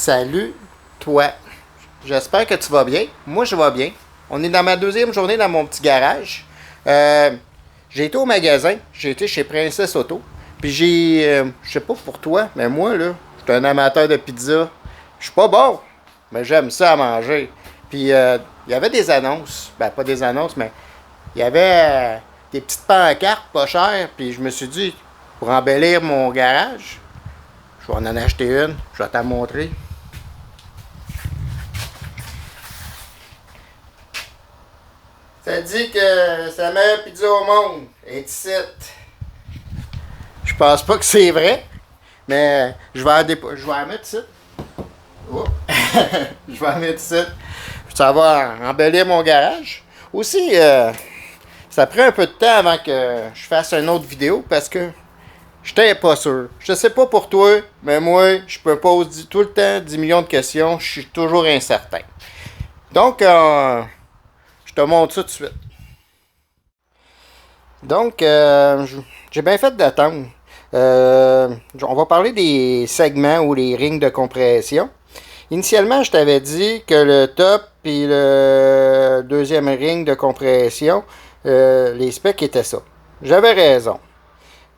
Salut, toi. J'espère que tu vas bien. Moi, je vais bien. On est dans ma deuxième journée dans mon petit garage. J'ai été au magasin. J'ai été chez Princesse Auto. Puis je sais pas pour toi, mais moi, là, je suis un amateur de pizza. Je suis pas bon, mais j'aime ça à manger. Puis, il y avait des annonces. Ben, pas des annonces, mais il y avait des petites pancartes pas chères. Puis, je me suis dit, pour embellir mon garage, je vais en acheter une. Je vais t'en montrer. Ça dit que c'est la meilleure pizza au monde. Et ici. Je pense pas que c'est vrai, mais je vais la mettre ici. Oh. Je vais la mettre ici. Ça va embellir mon garage. Aussi, ça prend un peu de temps avant que je fasse une autre vidéo parce que j'étais pas sûr. Je sais pas pour toi, mais moi, je me pose tout le temps 10 millions de questions. Je suis toujours incertain. Donc, je te montre ça tout de suite. Donc, j'ai bien fait d'attendre. On va parler des segments ou les rings de compression. Initialement, je t'avais dit que le top et le deuxième ring de compression, les specs étaient ça. J'avais raison.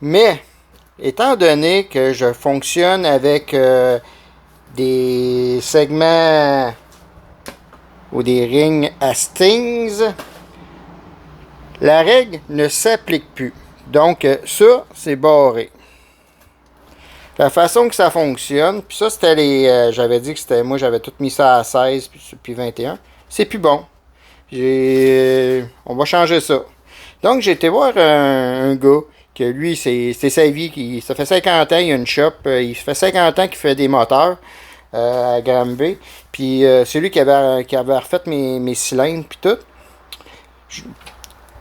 Mais, étant donné que je fonctionne avec des segments ou des rings Hastings, la règle ne s'applique plus. Donc, ça, c'est barré. La façon que ça fonctionne, puis ça, c'était les... j'avais dit que c'était... Moi, j'avais tout mis ça à 16, puis 21. C'est plus bon. On va changer ça. Donc, j'ai été voir un gars, que lui, c'est sa vie. Ça fait 50 ans, il a une shop. Il fait 50 ans qu'il fait des moteurs à Granby. Puis, c'est lui qui avait refait mes cylindres, puis tout.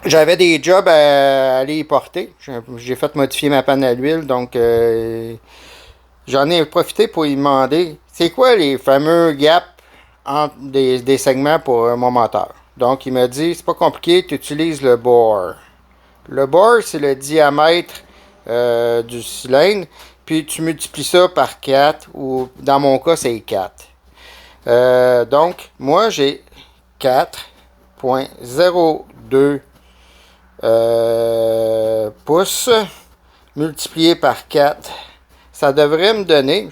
J'avais des jobs à aller y porter. J'ai fait modifier ma panne à l'huile, donc j'en ai profité pour lui demander c'est quoi les fameux gaps entre des segments pour mon moteur. Donc il m'a dit c'est pas compliqué, tu utilises le bore. Le bore, c'est le diamètre du cylindre, puis tu multiplies ça par 4, ou dans mon cas c'est 4. Donc moi j'ai 4,02 pouces multiplié par 4, ça devrait me donner,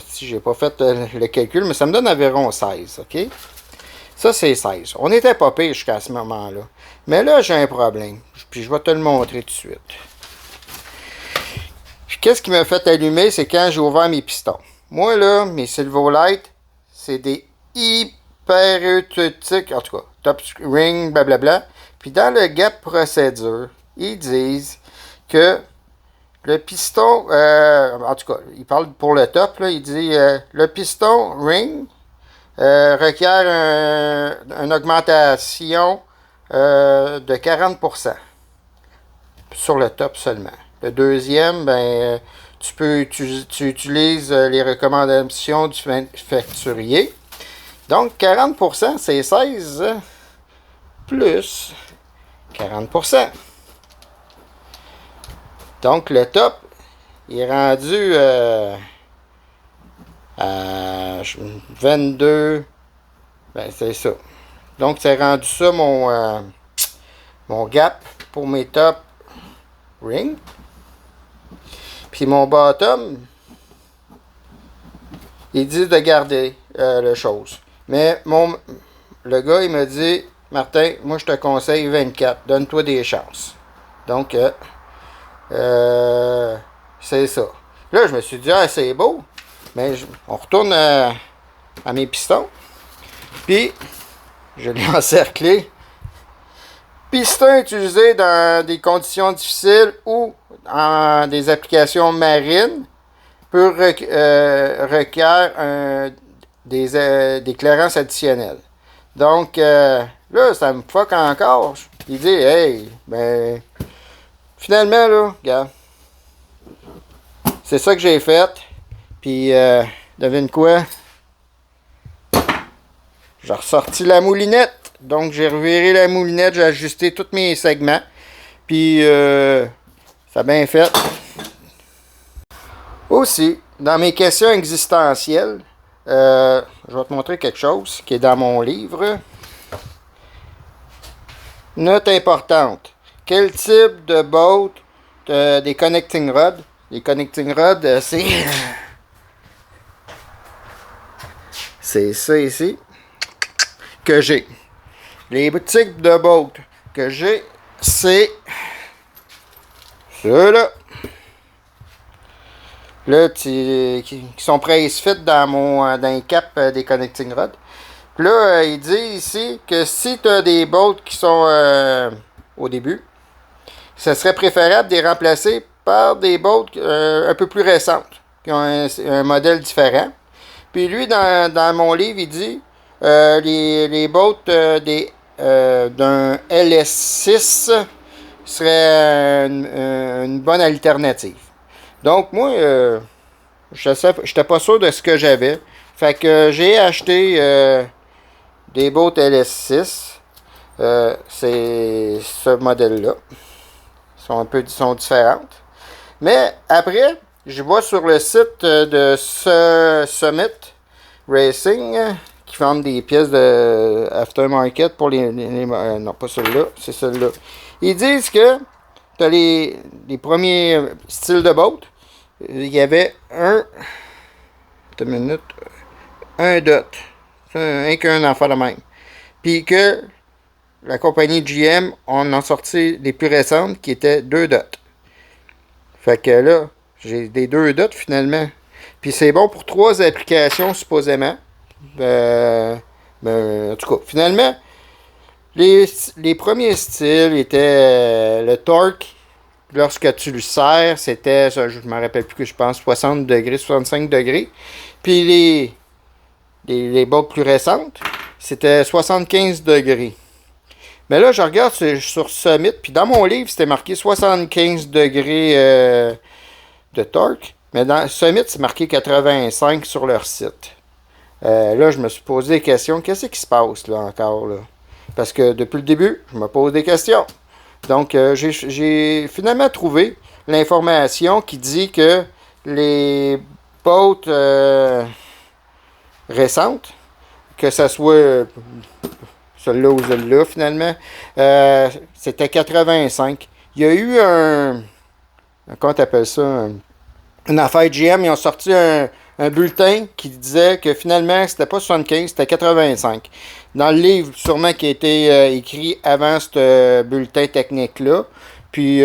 si j'ai pas fait le calcul, mais ça me donne environ 16, ok? Ça c'est 16. On n'était pas pire jusqu'à ce moment-là. Mais là j'ai un problème, puis je vais te le montrer tout de suite. Qu'est-ce qui m'a fait allumer, c'est quand j'ai ouvert mes pistons. Moi là, mes Silverlight, c'est des hyper-euthétiques, en tout cas, top ring, blablabla. Puis dans le gap procédure, ils disent que le piston, en tout cas, ils parlent pour le top, là, il dit le piston ring requiert une augmentation de 40% sur le top seulement. Le deuxième, ben, tu utilises les recommandations du facturier. Donc 40%, c'est 16 plus 40%. Donc, le top il est rendu à 22. Ben, c'est ça. Donc, c'est rendu ça mon gap pour mes top rings. Puis mon bottom, il dit de garder la chose. Mais le gars, il me dit Martin, moi je te conseille 24. Donne-toi des chances. Donc, c'est ça. Là, je me suis dit, ah, c'est beau. Mais on retourne à mes pistons. Puis, je l'ai encerclé. Piston utilisé dans des conditions difficiles ou en des applications marines requiert des clairances additionnelles. Donc, là, ça me fuck encore. Il dit, hey, ben, finalement, là, regarde, c'est ça que j'ai fait. Puis, devine quoi? J'ai ressorti la moulinette. Donc, j'ai reviré la moulinette, j'ai ajusté tous mes segments. Puis, ça a bien fait. Aussi, dans mes questions existentielles, je vais te montrer quelque chose qui est dans mon livre. Note importante. Quel type de boat des connecting rods? Les connecting rods, c'est ça ici que j'ai. Les types de boats que j'ai, c'est ceux-là. Là, qui sont press-fit dans les caps des connecting rods. Puis là, il dit ici que si tu as des boats qui sont au début, ce serait préférable de les remplacer par des boats un peu plus récentes, qui ont un modèle différent. Puis lui, dans mon livre, il dit les boats d'un LS6 seraient une bonne alternative. Donc, moi, je n'étais pas sûr de ce que j'avais. Fait que j'ai acheté des boats LS6. C'est ce modèle-là. Sont différentes. Mais après, je vois sur le site de Summit Racing qui vendent des pièces de aftermarket pour non, pas celle-là, c'est celle-là. Ils disent que tu as les premiers styles de boat. Il y avait un dot. Un enfant de même. Puis que la compagnie GM en a sorti les plus récentes qui étaient 2 dots. Fait que là, j'ai des 2 dots finalement. Puis c'est bon pour 3 applications supposément. En tout cas, finalement, les premiers styles étaient le torque. Lorsque tu le serres, c'était, je ne me rappelle plus que je pense, 60 degrés, 65 degrés. Puis les bottes plus récentes, c'était 75 degrés. Mais là, je regarde sur Summit, puis dans mon livre, c'était marqué 75 degrés de torque. Mais dans Summit, c'est marqué 85 sur leur site. Là, je me suis posé des questions. Qu'est-ce qui se passe là encore? Là? Parce que depuis le début, je me pose des questions. Donc, j'ai finalement trouvé l'information qui dit que les boats récentes, que ce soit celle-là ou celle-là finalement, c'était 85. Il y a eu comment t'appelles ça? Une affaire GM, ils ont sorti un bulletin qui disait que finalement, c'était pas 75, c'était 85. Dans le livre, sûrement qui a été écrit avant ce bulletin technique-là. Puis,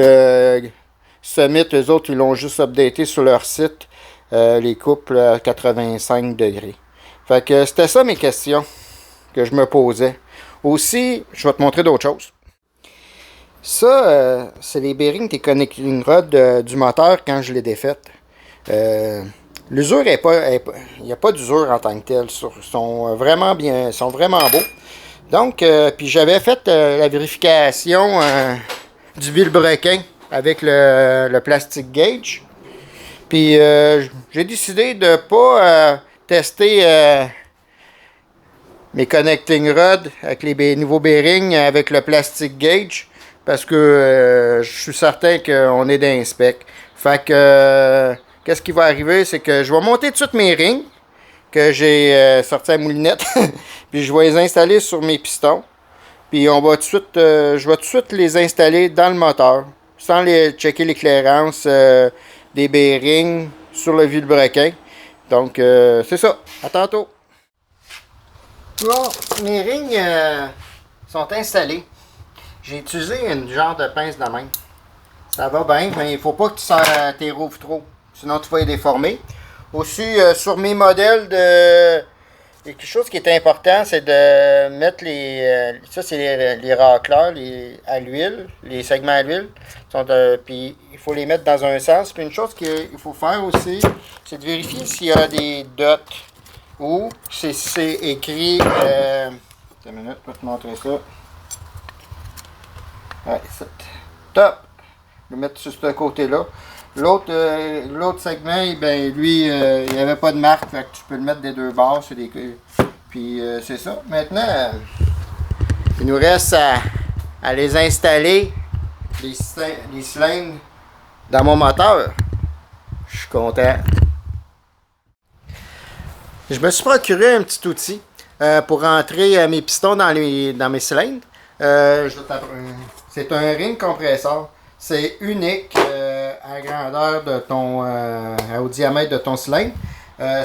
Summit, eux autres, ils l'ont juste updaté sur leur site, les couples à 85 degrés. Fait que c'était ça mes questions que je me posais. Aussi, je vais te montrer d'autres choses. Ça, c'est les bearings des connecting rods du moteur quand je l'ai défaite. L'usure il n'y a pas d'usure en tant que telle. Ils sont vraiment bien, sont vraiment beaux. Donc, puis j'avais fait la vérification du vilebrequin avec le plastic gauge. Puis j'ai décidé de ne pas tester mes connecting rods avec les nouveaux bearings avec le plastic gauge parce que je suis certain qu'on est dans spec. Fait que qu'est-ce qui va arriver, c'est que je vais monter tout de suite mes rings que j'ai sortis à moulinette, puis je vais les installer sur mes pistons. Puis on va tout de suite, je vais tout de suite les installer dans le moteur, sans checker l'éclairance des bearings sur le vilebrequin. Donc c'est ça. À tantôt. Bon, mes rings sont installés. J'ai utilisé une genre de pince de main. Ça va bien, mais il ne faut pas que tu tes rouves trop. Sinon, tu vas les déformer. Aussi, sur mes modèles quelque chose qui est important, c'est de mettre ça, c'est les racleurs à l'huile, les segments à l'huile. Puis, il faut les mettre dans un sens. Puis, une chose qu'il faut faire aussi, c'est de vérifier s'il y a des dots ou si c'est écrit. Une minute, je vais te montrer ça. Ouais, c'est top. Je vais mettre sur ce côté-là. L'autre segment, ben, lui, il n'y avait pas de marque, fait que tu peux le mettre des deux bords. Puis c'est ça. Maintenant, il nous reste à les installer, les cylindres, dans mon moteur. Je suis content. Je me suis procuré un petit outil pour rentrer mes pistons dans mes cylindres. C'est un ring compresseur. C'est unique à la grandeur de au diamètre de ton cylindre.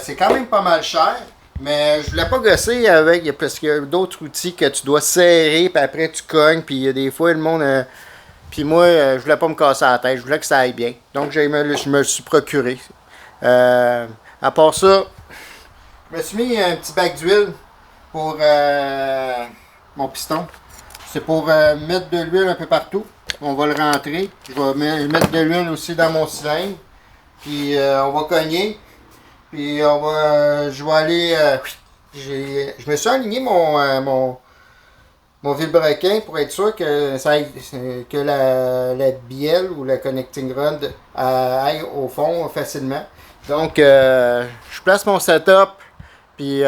C'est quand même pas mal cher, mais je voulais pas gosser avec parce qu'il y a d'autres outils que tu dois serrer, puis après tu cognes, puis des fois le monde. Puis moi, je voulais pas me casser la tête, je voulais que ça aille bien. Donc je me le suis procuré. À part ça, je me suis mis un petit bac d'huile pour mon piston. C'est pour mettre de l'huile un peu partout. On va le rentrer. Je vais mettre de l'huile aussi dans mon cylindre. Puis on va cogner. Puis je vais aller. Je me suis aligné mon vilebrequin pour être sûr que la bielle ou la connecting rod aille au fond facilement. Donc je place mon setup. Puis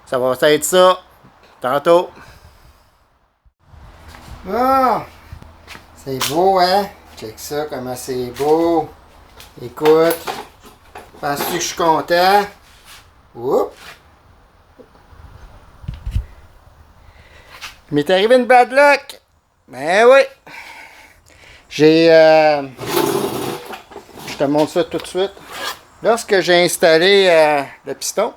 ça va être ça tantôt. Ah, c'est beau, hein? Check ça, comment c'est beau. Écoute, penses-tu que je suis content? Oups! Il m'est arrivé une bad luck. Ben oui. Je te montre ça tout de suite. Lorsque j'ai installé le piston,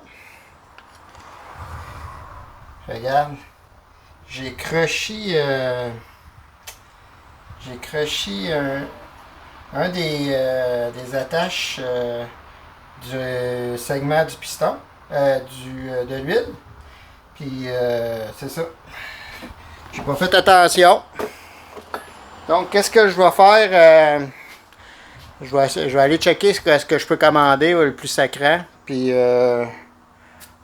regarde, j'ai croché un des attaches du segment du piston, de l'huile. Puis c'est ça. J'ai pas fait attention. Donc qu'est-ce que je vais faire? Je vais aller checker ce que je peux commander le plus sacrant. Puis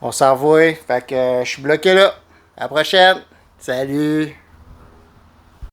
on s'en revoit. Fait que je suis bloqué là. À la prochaine. Salut!